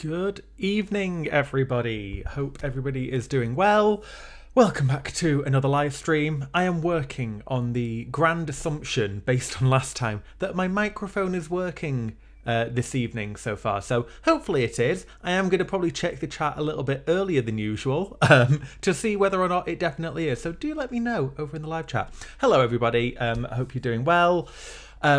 Good evening, everybody. Hope everybody is doing well. Welcome back to another live stream. I am working on the grand assumption, based on last time, that my microphone is working this evening so far. So hopefully it is. I am going to probably check the chat a little bit earlier than usual to see whether or not it definitely is. So do let me know over in the live chat. Hello, everybody. I hope you're doing well.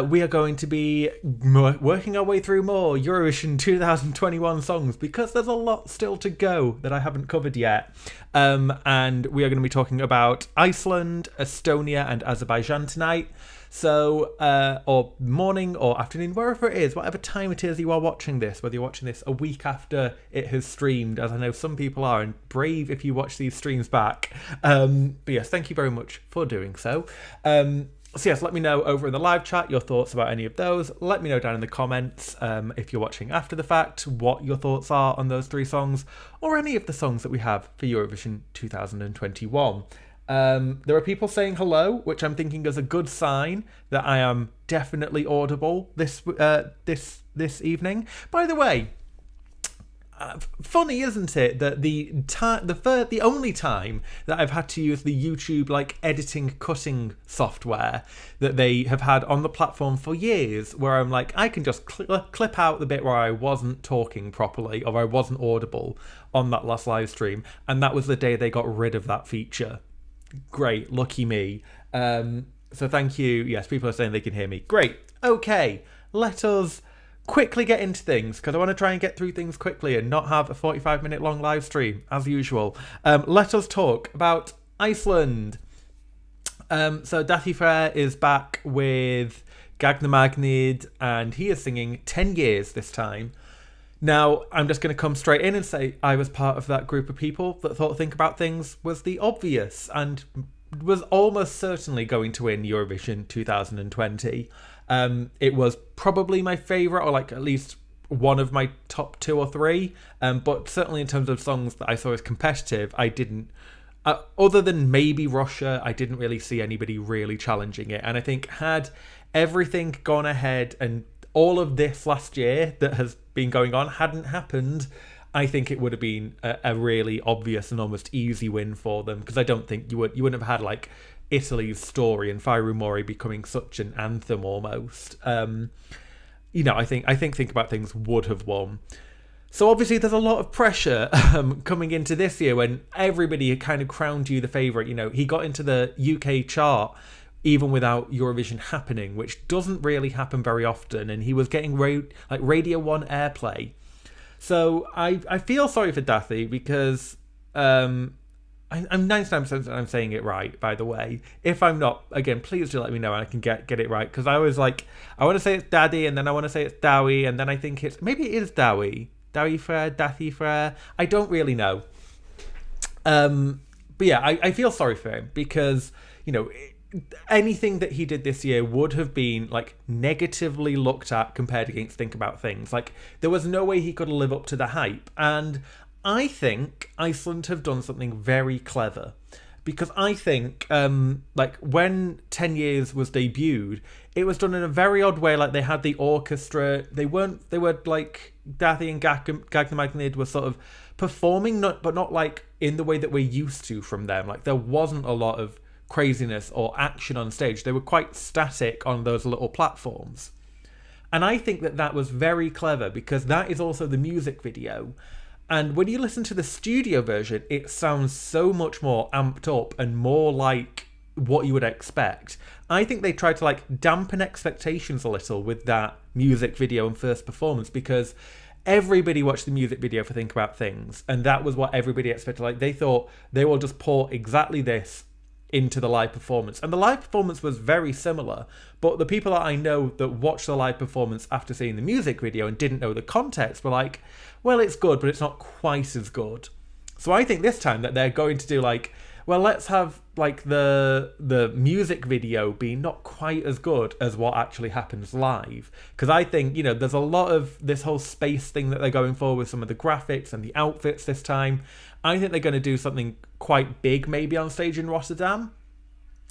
We are going to be working our way through more Eurovision 2021 songs because there's a lot still to go that I haven't covered yet. And we are going to be talking about Iceland, Estonia and Azerbaijan tonight. So, or morning or afternoon, wherever it is, whatever time it is you are watching this, whether you're watching this a week after it has streamed, as I know some people are, and brave if you watch these streams back. But yes, thank you very much for doing so. So yes, let me know over in the live chat your thoughts about any of those. Let me know down in the comments if you're watching after the fact what your thoughts are on those three songs or any of the songs that we have for Eurovision 2021. There are people saying hello, which I'm thinking is a good sign that I am definitely audible this evening. By the way, funny, isn't it, that the only time that I've had to use the YouTube editing cutting software that they have had on the platform for years, where I'm like, I can just clip out the bit where I wasn't talking properly or I wasn't audible on that last live stream, and that was the day they got rid of that feature. Great, lucky me. So thank you. Yes, people are saying they can hear me. Great. Okay, let us quickly get into things because I want to try and get through things quickly and not have a 45-minute long live stream as usual. Let us talk about Iceland. So Daði Freyr is back with Gagnamagnid and he is singing 10 years this time. Now, I'm just going to come straight in and say I was part of that group of people that thought Think About Things was the obvious and was almost certainly going to win Eurovision 2020. It was probably my favourite, or at least one of my top 2 or 3. But certainly in terms of songs that I saw as competitive, I didn't, other than maybe Russia, I didn't really see anybody really challenging it. And I think had everything gone ahead and all of this last year that has been going on hadn't happened, I think it would have been a really obvious and almost easy win for them, because I don't think you wouldn't have had Italy's Story and Fai Rumori becoming such an anthem almost. I think Think About Things would have won. So obviously there's a lot of pressure coming into this year when everybody had kind of crowned you the favourite. He got into the UK chart even without Eurovision happening, which doesn't really happen very often, and he was getting Radio 1 airplay. So I feel sorry for Daði because I'm 99% I'm saying it right, by the way. If I'm not, again, please do let me know and I can get it right, because I was I want to say it's Daði, and then I want to say it's Daði, and then I think maybe it is Daði Freyr, Daði Freyr. I don't really know. But yeah, I feel sorry for him because, anything that he did this year would have been negatively looked at compared against Think About Things. There was no way he could live up to the hype. And I think Iceland have done something very clever, because I think when 10 Years was debuted, it was done in a very odd way. They had the orchestra. They were Daði and Gagnamagnid were sort of performing, but not in the way that we're used to from them. There wasn't a lot of craziness or action on stage. They were quite static on those little platforms. And I think that was very clever, because that is also the music video. And when you listen to the studio version, it sounds so much more amped up and more like what you would expect. I think they tried to dampen expectations a little with that music video and first performance, because everybody watched the music video for Think About Things, and that was what everybody expected. They thought they will just pour exactly this into the live performance. And the live performance was very similar, but the people that I know that watched the live performance after seeing the music video and didn't know the context were like, well, it's good, but it's not quite as good. So I think this time that they're going to do well, let's have the music video be not quite as good as what actually happens live. Because I think, there's a lot of this whole space thing that they're going for with some of the graphics and the outfits this time. I think they're going to do something quite big maybe on stage in Rotterdam.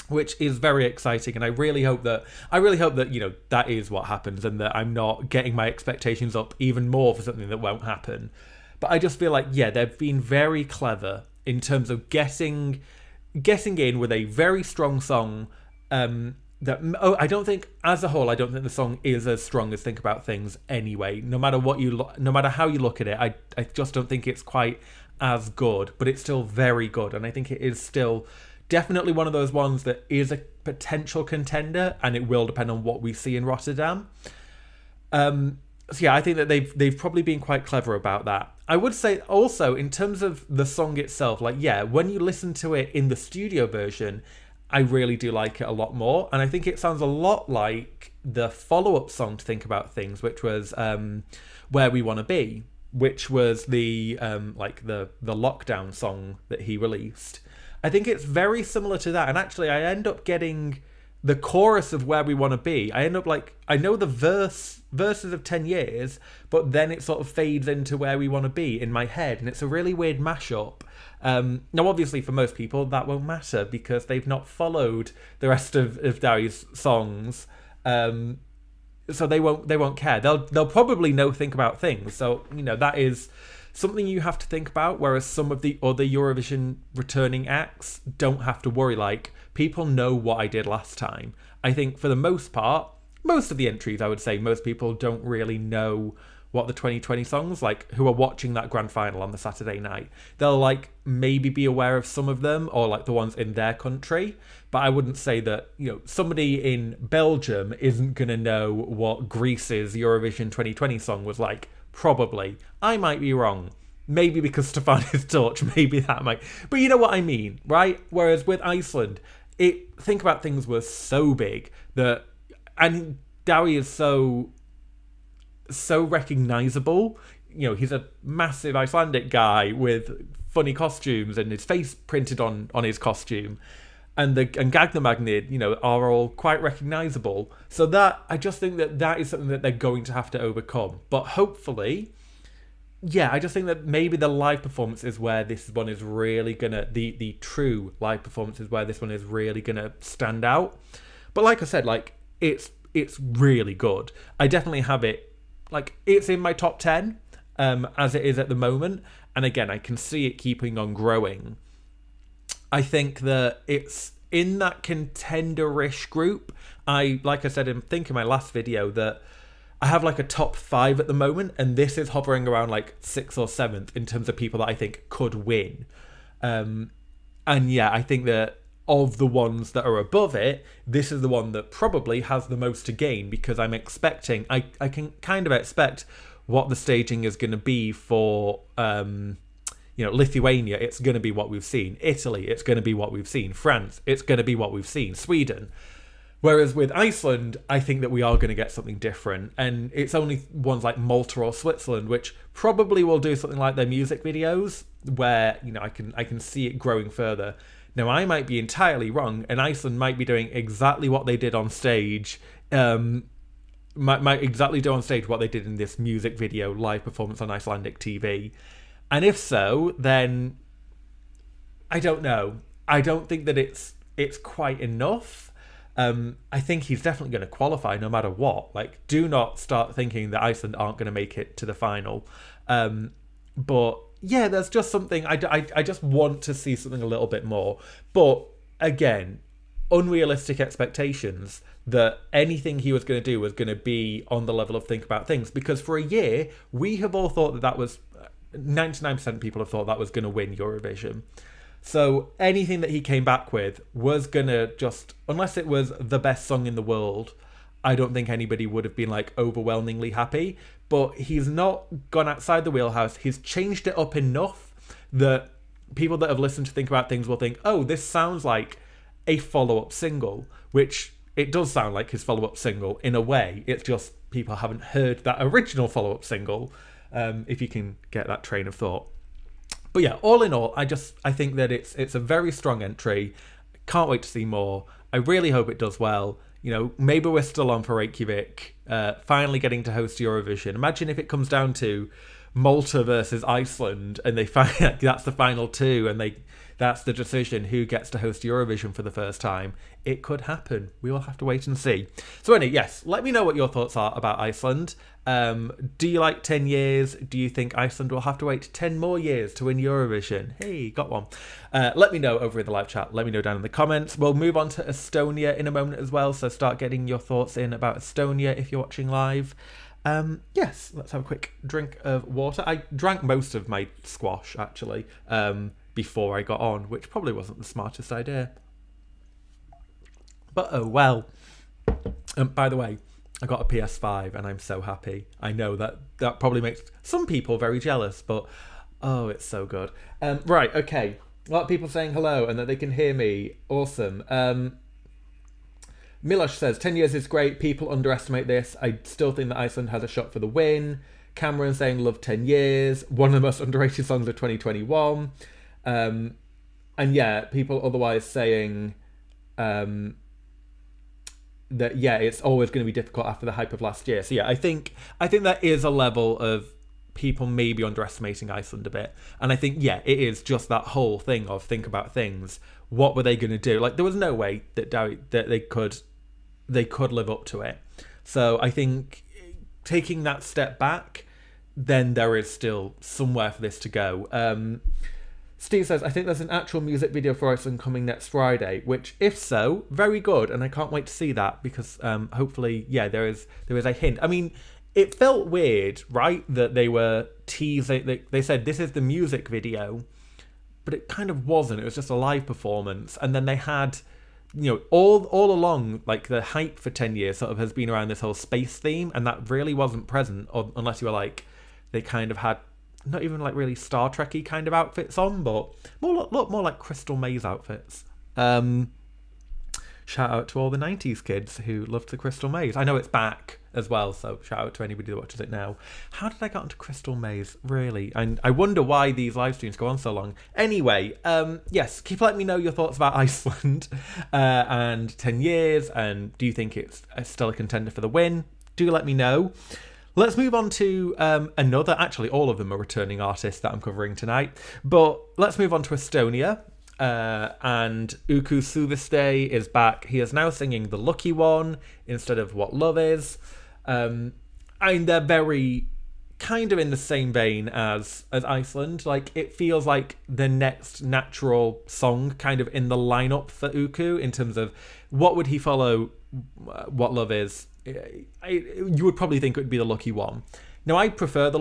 which is very exciting. And I really hope that that is what happens, and that I'm not getting my expectations up even more for something that won't happen. But I just feel like, yeah, they've been very clever in terms of getting in with a very strong song. I don't think, as a whole, I don't think the song is as strong as Think About Things anyway. No matter how you look at it, I just don't think it's quite as good. But it's still very good, and I think it is still definitely one of those ones that is a potential contender, and it will depend on what we see in Rotterdam. So yeah, I think that they've probably been quite clever about that. I would say also, in terms of the song itself, like, yeah, when you listen to it in the studio version, I really do like it a lot more. And I think it sounds a lot like the follow-up song to Think About Things, which was Where We Want to Be, which was the lockdown song that he released. I think it's very similar to that. And actually, I end up getting the chorus of Where We Want to Be. I end up I know the verses of 10 Years, but then it sort of fades into Where We Want to Be in my head. And it's a really weird mashup. Now, obviously, for most people, that won't matter because they've not followed the rest of Dawi's songs. So they won't care. They'll probably know Think About Things. So, that is something you have to think about, whereas some of the other Eurovision returning acts don't have to worry. Like, people know what I did last time. I think for the most part, most of the entries, I would say, most people don't really know what the 2020 songs, like, who are watching that grand final on the Saturday night. They'll, maybe be aware of some of them, or, the ones in their country. But I wouldn't say that, somebody in Belgium isn't going to know what Greece's Eurovision 2020 song was like. Probably. I might be wrong. Maybe because Stefani's Torch, maybe that might. But you know what I mean, right? Whereas with Iceland, Think About Things was so big that, and Daði is so recognizable. He's a massive Icelandic guy with funny costumes and his face printed on his costume. And Gagnamagnid, are all quite recognizable. So that, I just think that is something that they're going to have to overcome. But hopefully, yeah, I just think that maybe the live performance is where this one is really gonna, the true live performance is where this one is really gonna stand out. But like I said, it's really good. I definitely have it, it's in my top 10, as it is at the moment. And again, I can see it keeping on growing. I think that it's in that contender-ish group. Like I said, I think in my last video, that I have a top 5 at the moment, and this is hovering around 6th or 7th in terms of people that I think could win. And yeah, I think that of the ones that are above it, this is the one that probably has the most to gain, because I'm expecting, I can kind of expect what the staging is going to be for Lithuania. It's going to be what we've seen. Italy, it's going to be what we've seen. France, it's going to be what we've seen. Sweden. Whereas with Iceland, I think that we are going to get something different. And it's only ones like Malta or Switzerland, which probably will do something like their music videos, where, I can see it growing further. Now, I might be entirely wrong, and Iceland might be doing exactly what they did on stage. Might exactly do on stage what they did in this music video live performance on Icelandic TV. And if so, then I don't know. I don't think that it's quite enough. I think he's definitely going to qualify no matter what. Do not start thinking that Iceland aren't going to make it to the final. But yeah, there's just something, I just want to see something a little bit more. But again, unrealistic expectations that anything he was going to do was going to be on the level of Think About Things. Because for a year, we have all thought that was, 99% of people have thought that was going to win Eurovision. So anything that he came back with was going to just, unless it was the best song in the world, I don't think anybody would have been overwhelmingly happy. But he's not gone outside the wheelhouse. He's changed it up enough that people that have listened to Think About Things will think, oh, this sounds like a follow-up single, which it does sound like his follow-up single in a way. It's just people haven't heard that original follow-up single, if you can get that train of thought. But yeah, all in all, I think that it's a very strong entry. Can't wait to see more. I really hope it does well. Maybe we're still on for Reykjavik, finally getting to host Eurovision. Imagine if it comes down to Malta versus Iceland, and they find that's the final two, and that's the decision, who gets to host Eurovision for the first time. It could happen. We will have to wait and see. So anyway, yes, let me know what your thoughts are about Iceland. Do you like 10 years? Do you think Iceland will have to wait 10 more years to win Eurovision? Hey, got one. Let me know over in the live chat. Let me know down in the comments. We'll move on to Estonia in a moment as well, so start getting your thoughts in about Estonia if you're watching live. Yes, let's have a quick drink of water. I drank most of my squash, actually, before I got on, which probably wasn't the smartest idea. But oh well. By the way, I got a PS5 and I'm so happy. I know that probably makes some people very jealous, but oh, it's so good. Right, okay. A lot of people saying hello and that they can hear me. Awesome. Milosh says, 10 years is great. People underestimate this. I still think that Iceland has a shot for the win. Cameron saying, love 10 years. One of the most underrated songs of 2021. And yeah, people otherwise saying that, yeah, it's always going to be difficult after the hype of last year. So yeah, I think there is a level of people maybe underestimating Iceland a bit. And I think, yeah, it is just that whole thing of think about things. What were they going to do? Like, there was no way that they could live up to it. So I think taking that step back, then there is still somewhere for this to go. Steve says, I think there's an actual music video for Iceland coming next Friday, which, if so, very good. And I can't wait to see that because hopefully, yeah, there is a hint. I mean, it felt weird, right? That they were teasing, they said this is the music video, but it kind of wasn't. It was just a live performance. And then they had, you know, all along, like the hype for 10 years sort of has been around this whole space theme. And that really wasn't present unless you were like, they kind of had not even like really Star Trek-y kind of outfits on, but more like Crystal Maze outfits. Shout out to all the 90s kids who loved the Crystal Maze. I know it's back as well, so shout out to anybody that watches it now. How did I get onto Crystal Maze? Really? And I wonder why these live streams go on so long. Anyway, yes, keep letting me know your thoughts about Iceland and 10 years, and do you think it's still a contender for the win? Do let me know. Let's move on to another, actually all of them are returning artists that I'm covering tonight, but let's move on to Estonia. And Uku Suviste is back. He is now singing The Lucky One instead of What Love Is. I mean, they're very kind of in the same vein as Iceland. Like, it feels like the next natural song kind of in the lineup for Uku in terms of what would he follow What Love Is. You would probably think it would be The Lucky One. Now, I prefer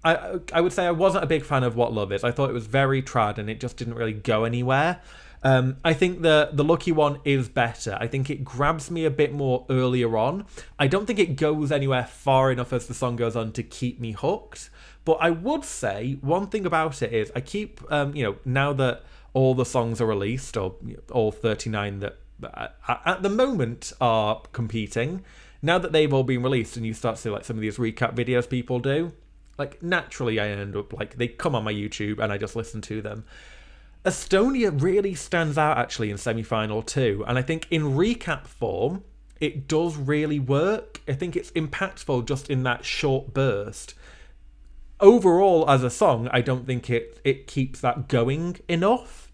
I would say I wasn't a big fan of What Love Is. I thought it was very trad and it just didn't really go anywhere. I think the Lucky One is better. I think it grabs me a bit more earlier on. I don't think it goes anywhere far enough as the song goes on to keep me hooked. But I would say one thing about it is I keep, now that all the songs are released, or all 39 that at the moment are competing, now that they've all been released and you start to see like some of these recap videos people do, like naturally I end up like they come on my YouTube and I just listen to them. Estonia really stands out actually in semi-final too, and I think in recap form it does really work. I think it's impactful just in that short burst. Overall as a song, I don't think it keeps that going enough.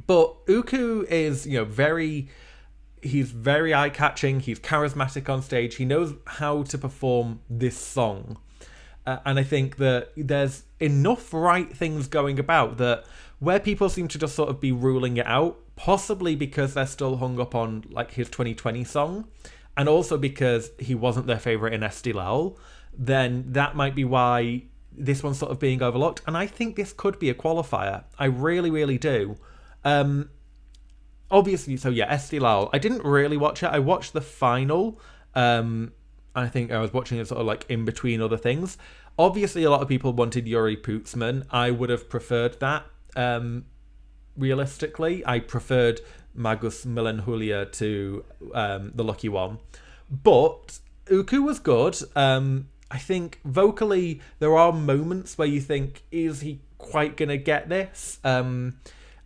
But Uku is, he's very eye-catching, he's charismatic on stage, he knows how to perform this song. And I think that there's enough right things going about that where people seem to just sort of be ruling it out, possibly because they're still hung up on like his 2020 song, and also because he wasn't their favourite in Estilal, then that might be why this one's sort of being overlooked. And I think this could be a qualifier. I really, really do. Obviously, so yeah, Estilal. I didn't really watch it. I watched the final. I think I was watching it sort of like in between other things. Obviously, a lot of people wanted Yuri Pootsman. I would have preferred that. Realistically, I preferred Magus Milenhulia to The Lucky One. But Uku was good. I think vocally there are moments where you think, is he quite going to get this?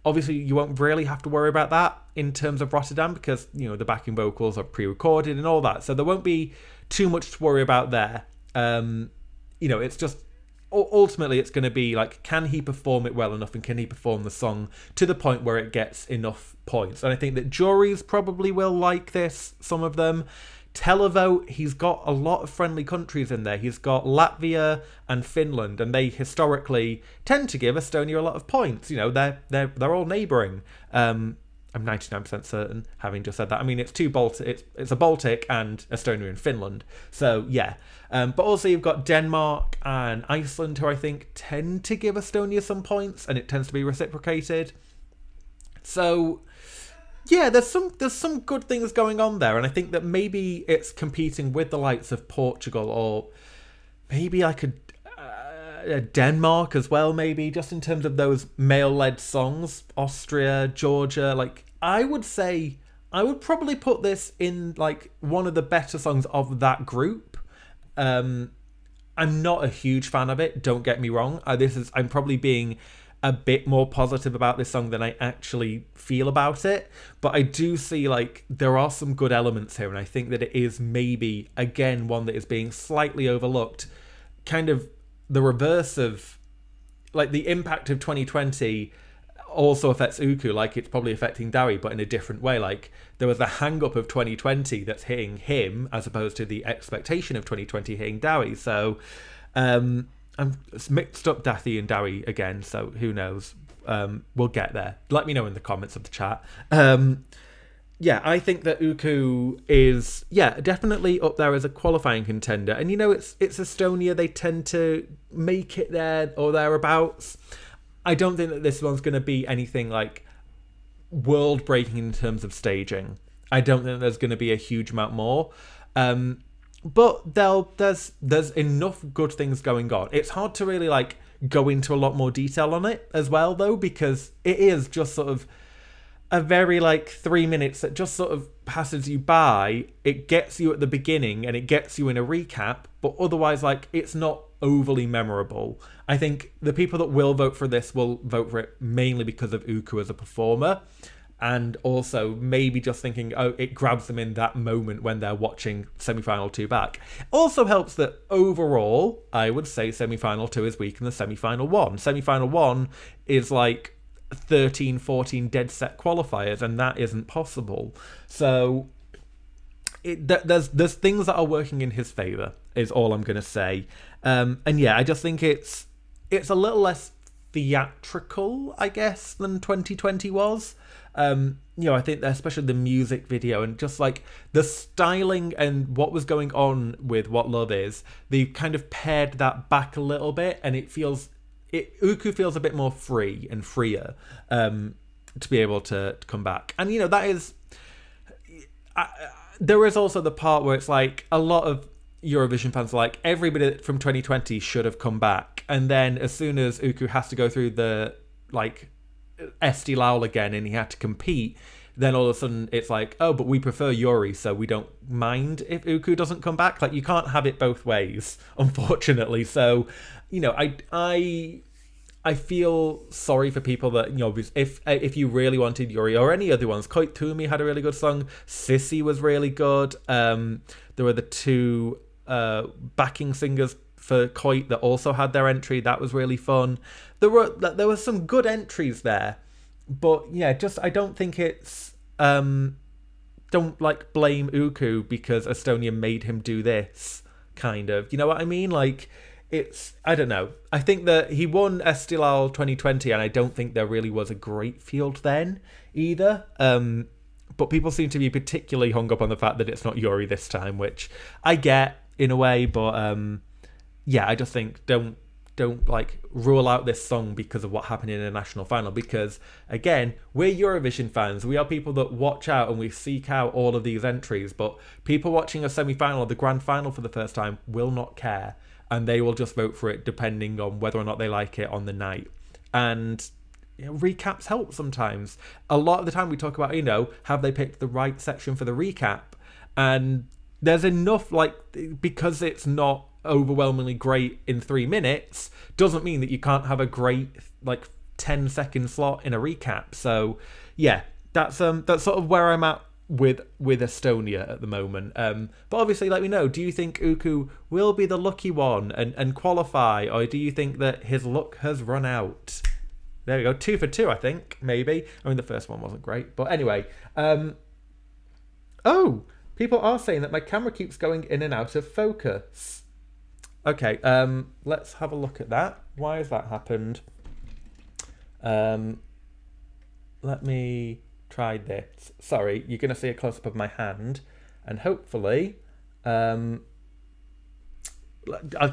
Obviously, you won't really have to worry about that in terms of Rotterdam because, the backing vocals are pre-recorded and all that. So there won't be too much to worry about there. It's just ultimately it's going to be like, can he perform it well enough, and can he perform the song to the point where it gets enough points? And I think that juries probably will like this, some of them. Televote, he's got a lot of friendly countries in there. He's got Latvia and Finland, and they historically tend to give Estonia a lot of points. You know, they're all neighbouring. I'm 99% certain, having just said that. I mean, it's a Baltic and Estonia and Finland. So yeah, but also you've got Denmark and Iceland, who I think tend to give Estonia some points, and it tends to be reciprocated. So yeah, there's some good things going on there, and I think that maybe it's competing with the likes of Portugal, or maybe I could Denmark as well, maybe, just in terms of those male-led songs. Austria, Georgia, like, I would say I would probably put this in like one of the better songs of that group. I'm not a huge fan of it, don't get me wrong. I'm probably being a bit more positive about this song than I actually feel about it, but I do see like there are some good elements here, and I think that it is maybe again one that is being slightly overlooked, kind of the reverse of like the impact of 2020 also affects Uku, like it's probably affecting Daði, but in a different way. Like there was the hang up of 2020 that's hitting him as opposed to the expectation of 2020 hitting Daði. So I'm mixed up Daði and Daði again, so who knows? We'll get there. Let me know in the comments of the chat. Yeah, I think that Uku is, definitely up there as a qualifying contender. And, you know, it's Estonia. They tend to make it there or thereabouts. I don't think that this one's going to be anything, like, world-breaking in terms of staging. I don't think there's going to be a huge amount more. But there's enough good things going on. It's hard to really, like, go into a lot more detail on it as well, though, because it is just sort of a very, like, 3 minutes that just sort of passes you by. It gets you at the beginning and it gets you in a recap, but otherwise, like, it's not overly memorable. I think the people that will vote for this will vote for it mainly because of Uku as a performer, and also maybe just thinking, oh, it grabs them in that moment when they're watching semi-final 2 back. Also helps that overall, I would say semi-final 2 is weaker than semi-final 1. Semi-final 1 is like 13, 14 dead set qualifiers, and that isn't possible. So there's things that are working in his favour, is all I'm going to say. And yeah, I just think it's a little less theatrical, I guess, than 2020 was. You know, I think that especially the music video and just like the styling and what was going on with What Love Is, they kind of pared that back a little bit, and Uku feels a bit more free and freer to be able to come back. And, you know, that is... there is also the part where it's like a lot of Eurovision fans are like, everybody from 2020 should have come back. And then as soon as Uku has to go through the, like, Esti Laul again and he had to compete, then all of a sudden it's like, oh, but we prefer Yuri, so we don't mind if Uku doesn't come back. Like, you can't have it both ways, unfortunately. So, you know, I feel sorry for people that, you know, if you really wanted Yuri or any other ones. Koit Tumi had a really good song. Sissy was really good. There were the 2 backing singers for Koit that also had their entry. That was really fun. There were some good entries there, but yeah, just I don't think it's don't like blame Uku because Estonia made him do this, kind of. You know what I mean? Like, it's, I don't know. I think that he won Esti Laul 2020, and I don't think there really was a great field then either. But people seem to be particularly hung up on the fact that it's not Yuri this time, which I get in a way, but yeah, I just think don't like rule out this song because of what happened in a national final, because again, we're Eurovision fans. We are people that watch out and we seek out all of these entries, but people watching a semi-final or the grand final for the first time will not care, and they will just vote for it depending on whether or not they like it on the night. And you know, recaps help sometimes. A lot of the time we talk about, you know, have they picked the right section for the recap? And there's enough, like, because it's not overwhelmingly great in 3 minutes, doesn't mean that you can't have a great, like, 10-second slot in a recap. So yeah, that's sort of where I'm at with Estonia at the moment. But obviously, let me know. Do you think Uku will be the lucky one and qualify, or do you think that his luck has run out? There we go, 2 for 2, I think, maybe. I mean, the first one wasn't great, but anyway. Oh, people are saying that my camera keeps going in and out of focus. Okay, let's have a look at that. Why has that happened? Let me try this. Sorry, you're going to see a close-up of my hand, and hopefully, I'll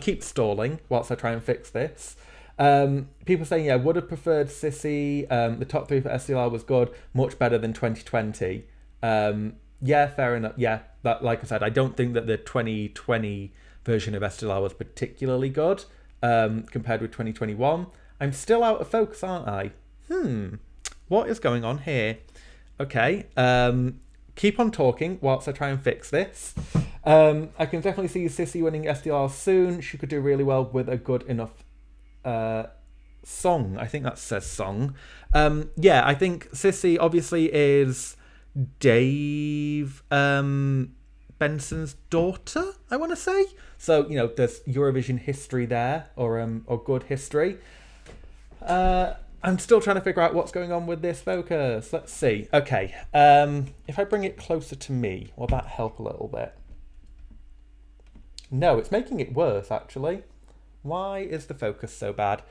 keep stalling whilst I try and fix this. People saying, yeah, would have preferred Sissy. The top 3 for SDLR was good, much better than 2020. Yeah, fair enough. Yeah, but like I said, I don't think that the 2020 version of SDLR was particularly good compared with 2021. I'm still out of focus, aren't I? What is going on here? Okay, keep on talking whilst I try and fix this. I can definitely see Sissy winning SDLR soon. She could do really well with a good enough song. I think that says song. Yeah, I think Sissy obviously is Dave Benson's daughter, I want to say. So, you know, there's Eurovision history there, or good history. I'm still trying to figure out what's going on with this focus. Let's see. Okay, if I bring it closer to me, will that help a little bit? No, it's making it worse, actually. Why is the focus so bad?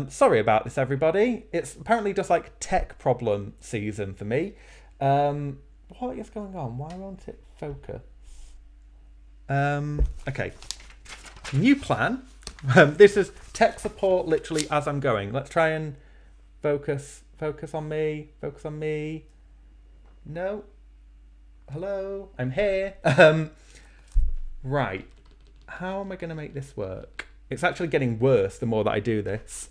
Sorry about this, everybody. It's apparently just like tech problem season for me. What is going on? Why won't it focus? Okay. New plan. This is tech support literally as I'm going. Let's try and focus on me. Focus on me. No. Hello. I'm here. Right. How am I going to make this work? It's actually getting worse the more that I do this.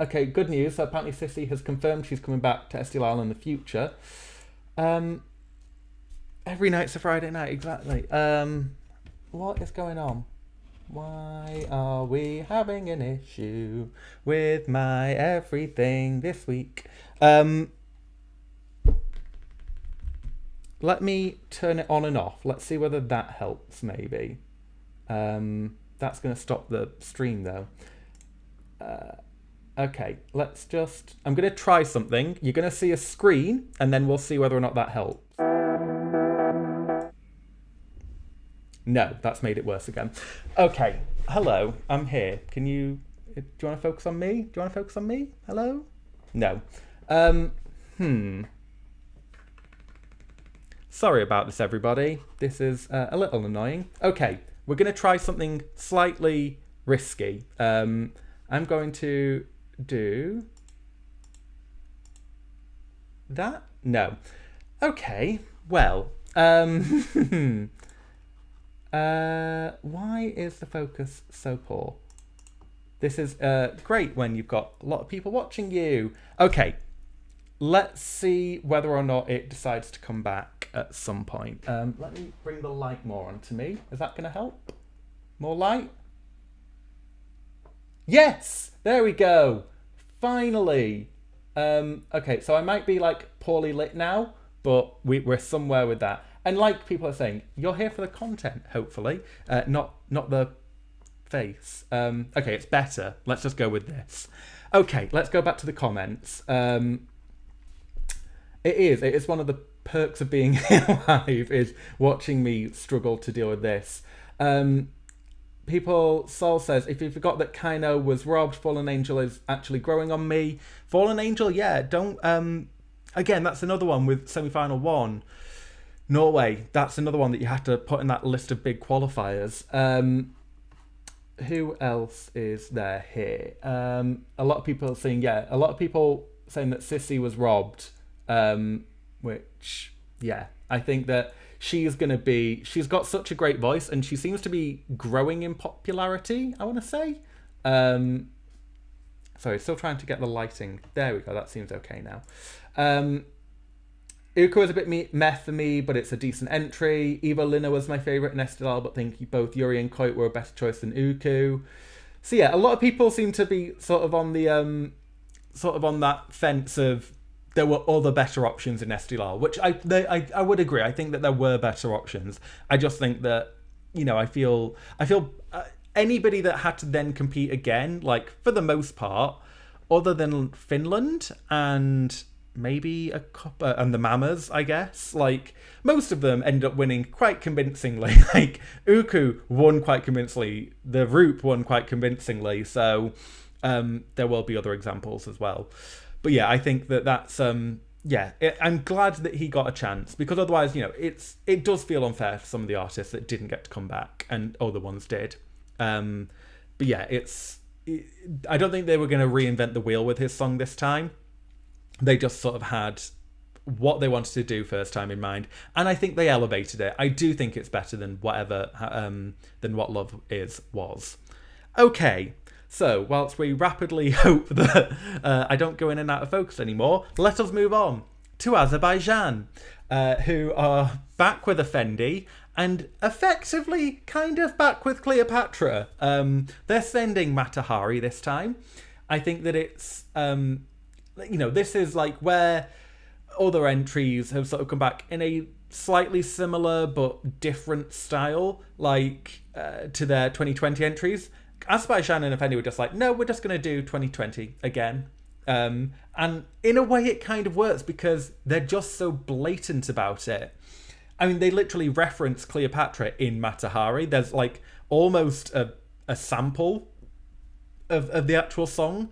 Okay, good news. So apparently Sissy has confirmed she's coming back to SDLR in the future. Every night's a Friday night, exactly. What is going on? Why are we having an issue with my everything this week? Let me turn it on and off. Let's see whether that helps, maybe. That's going to stop the stream, though. Okay, let's just... I'm going to try something. You're going to see a screen, and then we'll see whether or not that helps. No, that's made it worse again. Okay, hello, I'm here. Can you... Do you want to focus on me? Do you want to focus on me? Hello? No. Sorry about this, everybody. This is a little annoying. Okay, we're going to try something slightly risky. I'm going to do that. No. Okay. Well. Why is the focus so poor? This is great when you've got a lot of people watching you. Okay. Let's see whether or not it decides to come back at some point. Let me bring the light more onto me. Is that going to help? More light? Yes! There we go. Finally. Okay, so I might be like poorly lit now, but we're somewhere with that. And like people are saying, you're here for the content, hopefully, not the face. Okay, it's better. Let's just go with this. Okay, let's go back to the comments. It is one of the perks of being live is watching me struggle to deal with this. Saul says, if you forgot that Kaino was robbed, Fallen Angel is actually growing on me. Fallen Angel, yeah, don't... again, that's another one with semi-final 1. Norway, that's another one that you have to put in that list of big qualifiers. Who else is there here? A lot of people are saying, a lot of people saying that Sissy was robbed, which, yeah, I think that she's got such a great voice and she seems to be growing in popularity, I want to say. Sorry, still trying to get the lighting. There we go, that seems okay now. Uku is a bit meh for me, but it's a decent entry. Eva Lina was my favourite in SDL, but think both Yuri and Koit were a better choice than Uku. So yeah, a lot of people seem to be sort of on the sort of on that fence of there were other better options in Estilal, which I would agree. I think that there were better options. I just think that, I feel anybody that had to then compete again, like for the most part, other than Finland and maybe and the Mamas, I guess, like most of them end up winning quite convincingly. Like Uku won quite convincingly, the Roop won quite convincingly, so there will be other examples as well. But yeah, I think that's I'm glad that he got a chance, because otherwise, it does feel unfair for some of the artists that didn't get to come back and other ones did. But yeah, I don't think they were going to reinvent the wheel with his song this time. They just sort of had what they wanted to do first time in mind, and I think they elevated it. I do think it's better than than What Love Is was. Okay, so whilst we rapidly hope that I don't go in and out of focus anymore, let us move on to Azerbaijan, who are back with Efendi and effectively kind of back with Cleopatra. They're sending Matahari this time. I think that it's this is like where other entries have sort of come back in a slightly similar but different style, like to their 2020 entries. Azerbaijan and Efendi were just like, no, we're just going to do 2020 again. And in a way it kind of works because they're just so blatant about it. I mean, they literally reference Cleopatra in Matahari. There's like almost a sample of the actual song.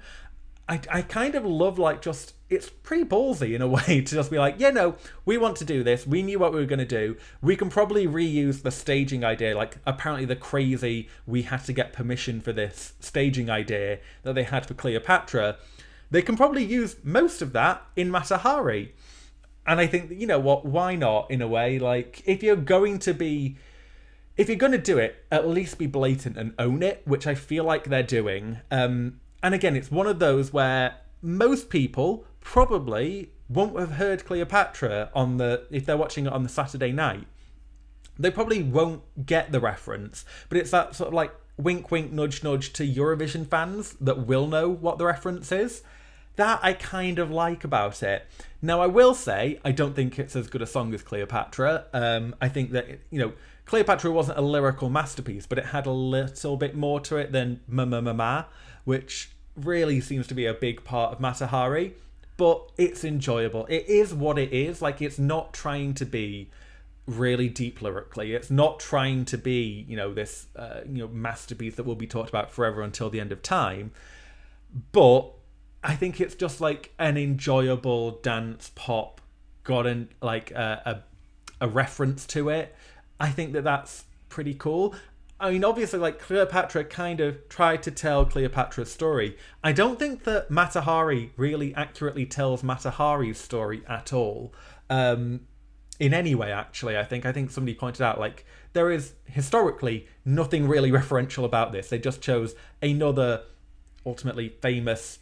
I kind of love, like, just, it's pretty ballsy in a way to just be like, yeah, no, we want to do this. We knew what we were going to do. We can probably reuse the staging idea. Like, apparently the crazy, we had to get permission for this staging idea that they had for Cleopatra. They can probably use most of that in Matahari. And I think, you know what, why not, in a way? Like, if you're going to do it, at least be blatant and own it, which I feel like they're doing. And again, it's one of those where most people probably won't have heard Cleopatra if they're watching it on the Saturday night. They probably won't get the reference, but it's that sort of like wink, wink, nudge, nudge to Eurovision fans that will know what the reference is. That I kind of like about it. Now, I will say, I don't think it's as good a song as Cleopatra. I think that, Cleopatra wasn't a lyrical masterpiece, but it had a little bit more to it than Ma, which really seems to be a big part of Matahari. But it's enjoyable. It is what it is. Like, it's not trying to be really deep lyrically. It's not trying to be, this, masterpiece that will be talked about forever until the end of time. But I think it's just like an enjoyable dance pop, got like a reference to it. I think that that's pretty cool. I mean, obviously, like, Cleopatra kind of tried to tell Cleopatra's story. I don't think that Matahari really accurately tells Matahari's story at all. In any way, actually, I think somebody pointed out, like, there is historically nothing really referential about this. They just chose another ultimately famous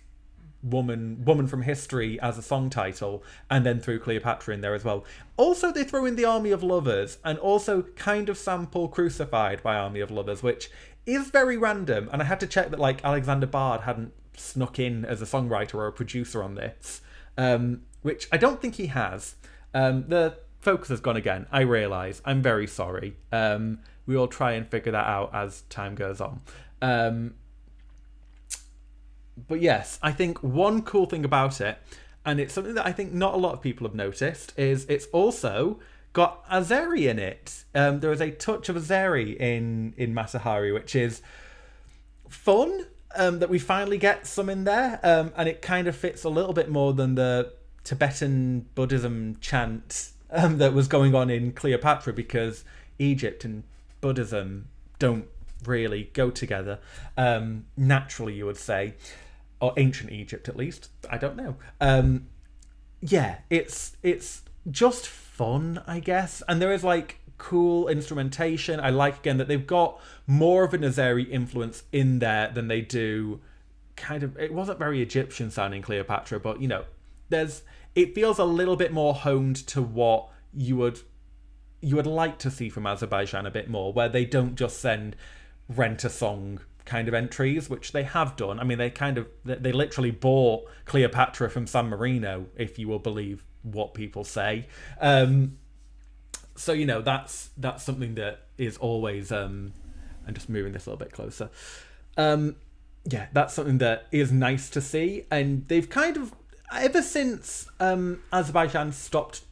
woman from history as a song title, and then threw Cleopatra in there as well. Also, they throw in the Army of Lovers, and also kind of sample Crucified by Army of Lovers, which is very random, and I had to check that, like, Alexander Bard hadn't snuck in as a songwriter or a producer on this, which I don't think he has. The focus has gone again, I realise. I'm very sorry. We will try and figure that out as time goes on. But yes, I think one cool thing about it, and it's something that I think not a lot of people have noticed, is it's also got Azeri in it. There is a touch of Azeri in Matahari, which is fun, that we finally get some in there, and it kind of fits a little bit more than the Tibetan Buddhism chant that was going on in Cleopatra, because Egypt and Buddhism don't really go together, naturally, you would say. Or ancient Egypt, at least. I don't know. It's just fun, I guess. And there is, like, cool instrumentation. I like, again, that they've got more of an Azeri influence in there than they do kind of... It wasn't very Egyptian sounding, Cleopatra, but, it feels a little bit more honed to what you would like to see from Azerbaijan a bit more, where they don't just send rent a song kind of entries, which they have done. I mean, they literally bought Cleopatra from San Marino, if you will believe what people say. So, you know, that's something that is always... I'm just moving this a little bit closer. Yeah, that's something that is nice to see. And they've kind of, ever since Azerbaijan stopped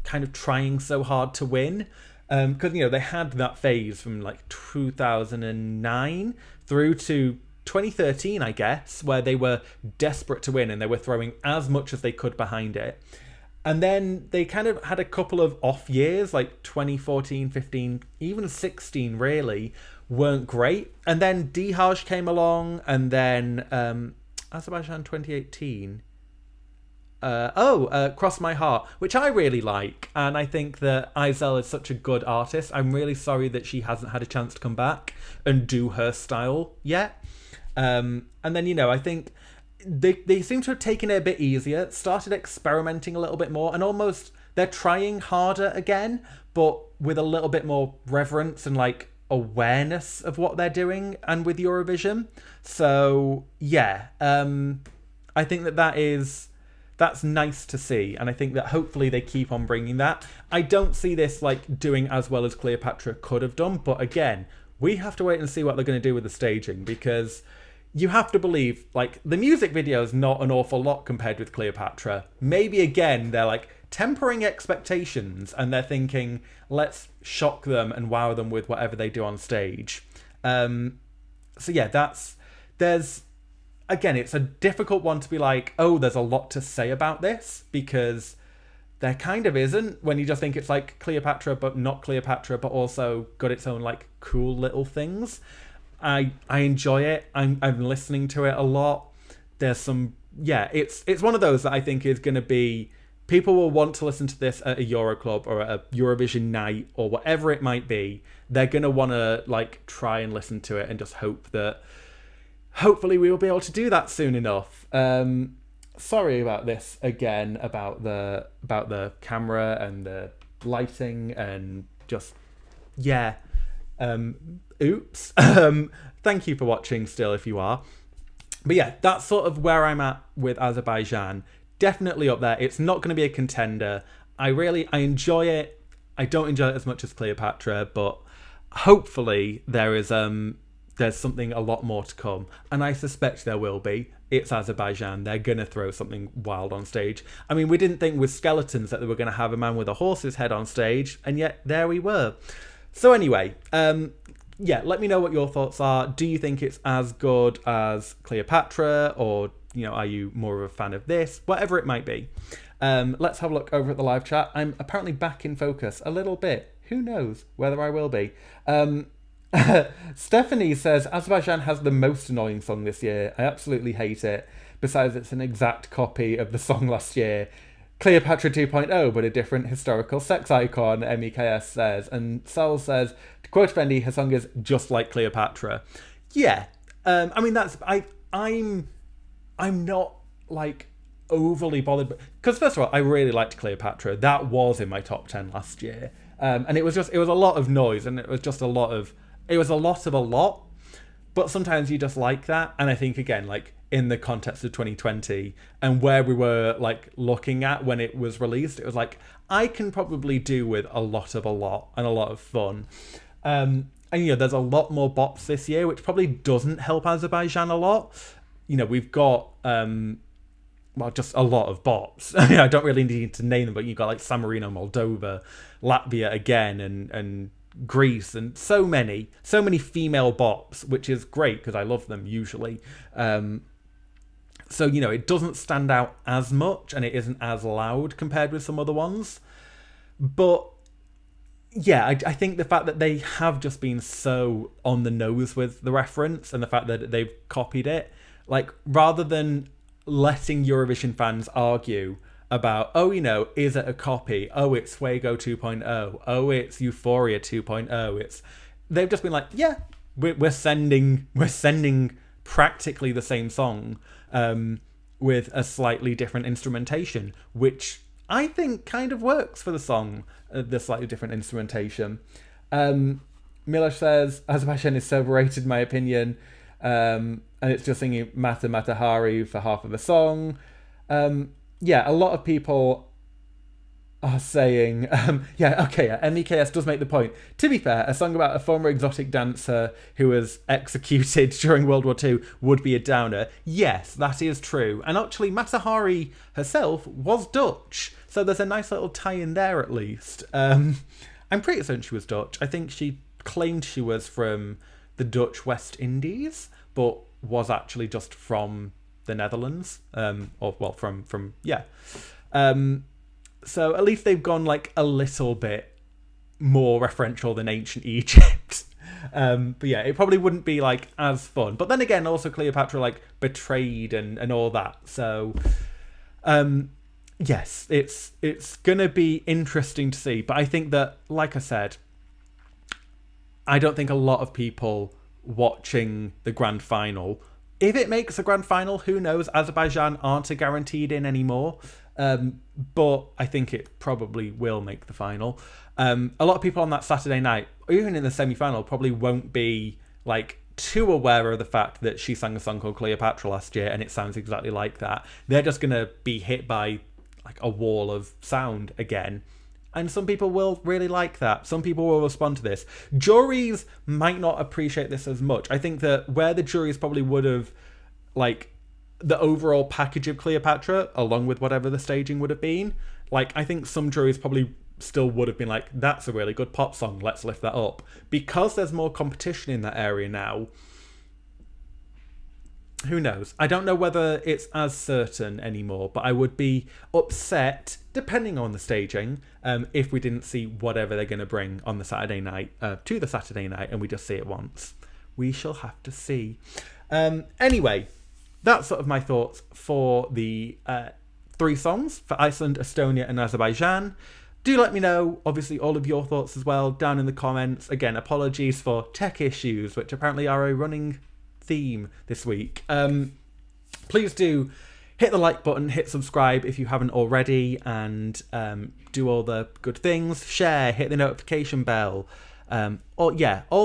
kind of trying so hard to win, because, you know, they had that phase from like 2009 through to 2013, I guess, where they were desperate to win and they were throwing as much as they could behind it. And then they kind of had a couple of off years, like 2014, 15, even 16 really, weren't great. And then Dihaj came along, and then Azerbaijan 2018. Cross My Heart, which I really like. And I think that Izel is such a good artist. I'm really sorry that she hasn't had a chance to come back and do her style yet. And then, you know, I think they seem to have taken it a bit easier, started experimenting a little bit more, and almost they're trying harder again, but with a little bit more reverence and like awareness of what they're doing, and with Eurovision. So yeah, I think that's nice to see, and I think that hopefully they keep on bringing that. I don't see this like doing as well as Cleopatra could have done, but again, we have to wait and see what they're going to do with the staging, because you have to believe, like, the music video is not an awful lot compared with Cleopatra. Maybe again they're like tempering expectations and they're thinking, let's shock them and wow them with whatever they do on stage. So yeah, there's again, it's a difficult one to be like, oh, there's a lot to say about this, because there kind of isn't, when you just think it's like Cleopatra but not Cleopatra, but also got its own like cool little things. I enjoy it. I'm listening to it a lot. There's some, yeah, it's one of those that I think is going to be, people will want to listen to this at a Euro Club or at a Eurovision night or whatever it might be. They're going to want to like try and listen to it and just hope that hopefully we will be able to do that soon enough. Sorry about this again, about the camera and the lighting and just, yeah. Oops. Thank you for watching still, if you are. But yeah, that's sort of where I'm at with Azerbaijan. Definitely up there. It's not going to be a contender. I enjoy it. I don't enjoy it as much as Cleopatra, but hopefully there's something a lot more to come, and I suspect there will be. It's Azerbaijan. They're going to throw something wild on stage. I mean, we didn't think with Skeletons that they were going to have a man with a horse's head on stage, and yet there we were. So anyway, yeah, let me know what your thoughts are. Do you think it's as good as Cleopatra, or, you know, are you more of a fan of this? Whatever it might be. Let's have a look over at the live chat. I'm apparently back in focus a little bit. Who knows whether I will be. Stephanie says, Azerbaijan has the most annoying song this year. I absolutely hate it. Besides, it's an exact copy of the song last year. Cleopatra 2.0, but a different historical sex icon, MEKS says. And Sal says, to quote Efendi, her song is just like Cleopatra. Yeah. I mean, I'm not, like, overly bothered. Because, first of all, I really liked Cleopatra. That was in my top 10 last year. And it was a lot of noise, and it was a lot of a lot. But sometimes you just like that. And I think, again, like, in the context of 2020 and where we were like looking at when it was released, it was like, I can probably do with a lot of a lot and a lot of fun. And, you know, there's a lot more bops this year, which probably doesn't help Azerbaijan a lot. You know, we've got, just a lot of bops. I don't really need to name them, but you've got like San Marino, Moldova, Latvia again, and Greece, and so many female bops, which is great because I love them usually. So, you know, it doesn't stand out as much and it isn't as loud compared with some other ones. But yeah, I think the fact that they have just been so on the nose with the reference and the fact that they've copied it, like, rather than letting Eurovision fans argue about, oh, you know, is it a copy? Oh, it's Fuego 2.0. Oh, it's Euphoria 2.0. They've just been like, yeah, we're sending practically the same song with a slightly different instrumentation, which I think kind of works for the song, the slightly different instrumentation. Milosh says, Azerbaijan is so overrated, in my opinion. And it's just singing Mata Mata Hari for half of a song. A lot of people are saying, MEKS does make the point. To be fair, a song about a former exotic dancer who was executed during World War II would be a downer. Yes, that is true. And actually, Mata Hari herself was Dutch, so there's a nice little tie-in there at least. I'm pretty certain she was Dutch. I think she claimed she was from the Dutch West Indies, but was actually just from the Netherlands. So at least they've gone like a little bit more referential than ancient Egypt. But yeah, it probably wouldn't be like as fun. But then again, also Cleopatra like betrayed and all that. So yes, it's gonna be interesting to see. But I think that, like I said, I don't think a lot of people watching the grand final, if it makes a grand final, who knows? Azerbaijan aren't a guaranteed in anymore. But I think it probably will make the final. A lot of people on that Saturday night, or even in the semi-final, probably won't be like too aware of the fact that she sang a song called Cleopatra last year and it sounds exactly like that. They're just going to be hit by like a wall of sound again. And some people will really like that. Some people will respond to this. Juries might not appreciate this as much. I think that where the juries probably would have, like, the overall package of Cleopatra, along with whatever the staging would have been, like, I think some juries probably still would have been like, that's a really good pop song, let's lift that up. Because there's more competition in that area now, who knows? I don't know whether it's as certain anymore, but I would be upset, depending on the staging, if we didn't see whatever they're going to bring on the Saturday night, to the Saturday night, and we just see it once. We shall have to see. Anyway, that's sort of my thoughts for the 3 songs for Iceland, Estonia, and Azerbaijan. Do let me know, obviously, all of your thoughts as well down in the comments. Again, apologies for tech issues, which apparently are a running theme this week. Please do hit the like button, hit subscribe if you haven't already, and do all the good things. Share, hit the notification bell. All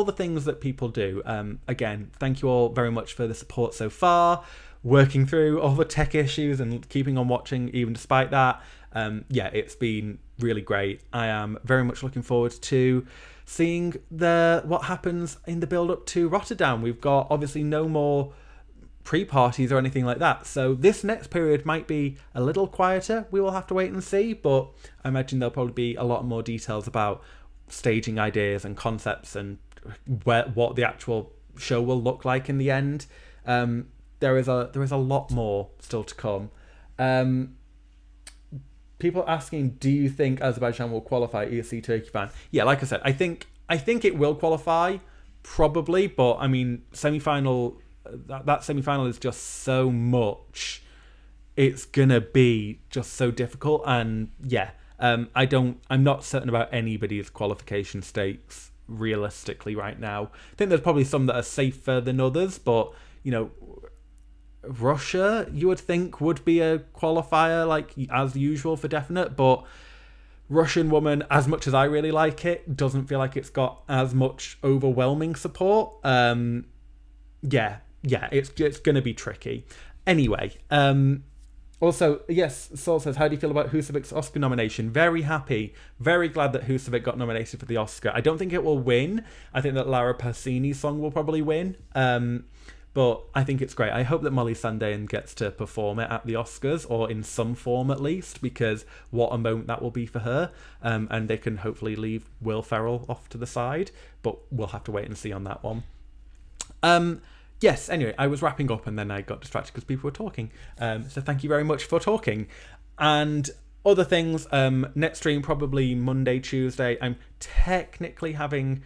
the things that people do. Again, thank you all very much for the support so far, working through all the tech issues and keeping on watching even despite that. It's been really great. I am very much looking forward to seeing what happens in the build up to Rotterdam. We've got obviously no more pre-parties or anything like that, so this next period might be a little quieter. We will have to wait and see, but I imagine there'll probably be a lot more details about staging ideas and concepts and what the actual show will look like in the end. There is a lot more still to come. People asking, do you think Azerbaijan will qualify? ESC Turkey fan. Yeah, like I said, I think it will qualify, probably, but I mean, semi-final, that semi-final is just so much. It's gonna be just so difficult, and I'm not certain about anybody's qualification stakes realistically right now. I think there's probably some that are safer than others, but Russia, you would think, would be a qualifier, like, as usual for definite, but Russian Woman, as much as I really like it, doesn't feel like it's got as much overwhelming support. It's going to be tricky. Anyway, also, yes, Saul says, how do you feel about Husavic's Oscar nomination? Very happy. Very glad that Husavic got nominated for the Oscar. I don't think it will win. I think that Lara Pausini's song will probably win. But I think it's great. I hope that Molly Sandayan gets to perform it at the Oscars, or in some form at least, because what a moment that will be for her. And they can hopefully leave Will Ferrell off to the side, but we'll have to wait and see on that one. Yes, anyway, I was wrapping up and then I got distracted because people were talking. So thank you very much for talking. And other things, next stream probably Monday, Tuesday. I'm technically having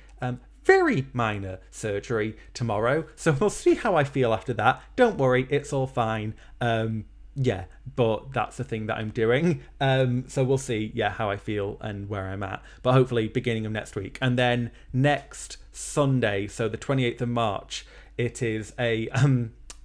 very minor surgery tomorrow, so we'll see how I feel after that. Don't worry, it's all fine. But that's the thing that I'm doing. So we'll see, how I feel and where I'm at. But hopefully beginning of next week. And then next Sunday, so the 28th of March, it is a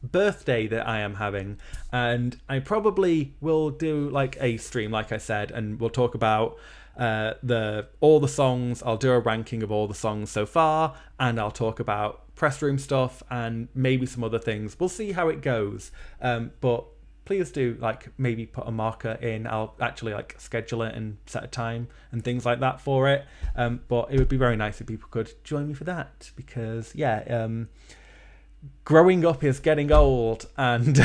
birthday that I am having. And I probably will do like a stream, like I said, and we'll talk about all the songs. I'll do a ranking of all the songs so far, and I'll talk about press room stuff and maybe some other things. We'll see how it goes. But please do like maybe put a marker in. I'll actually like schedule it and set a time and things like that for it. But it would be very nice if people could join me for that, because growing up is getting old, and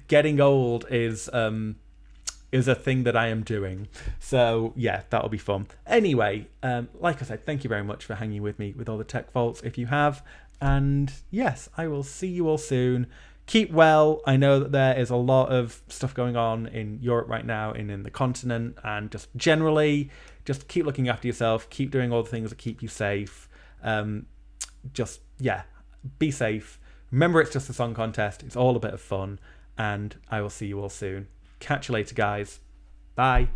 getting old is a thing that I am doing. So yeah, that'll be fun. Anyway, like I said, thank you very much for hanging with me with all the tech faults if you have. And yes, I will see you all soon. Keep well. I know that there is a lot of stuff going on in Europe right now and in the continent, and just generally, just keep looking after yourself. Keep doing all the things that keep you safe. Be safe. Remember, it's just a song contest. It's all a bit of fun, and I will see you all soon. Catch you later, guys. Bye.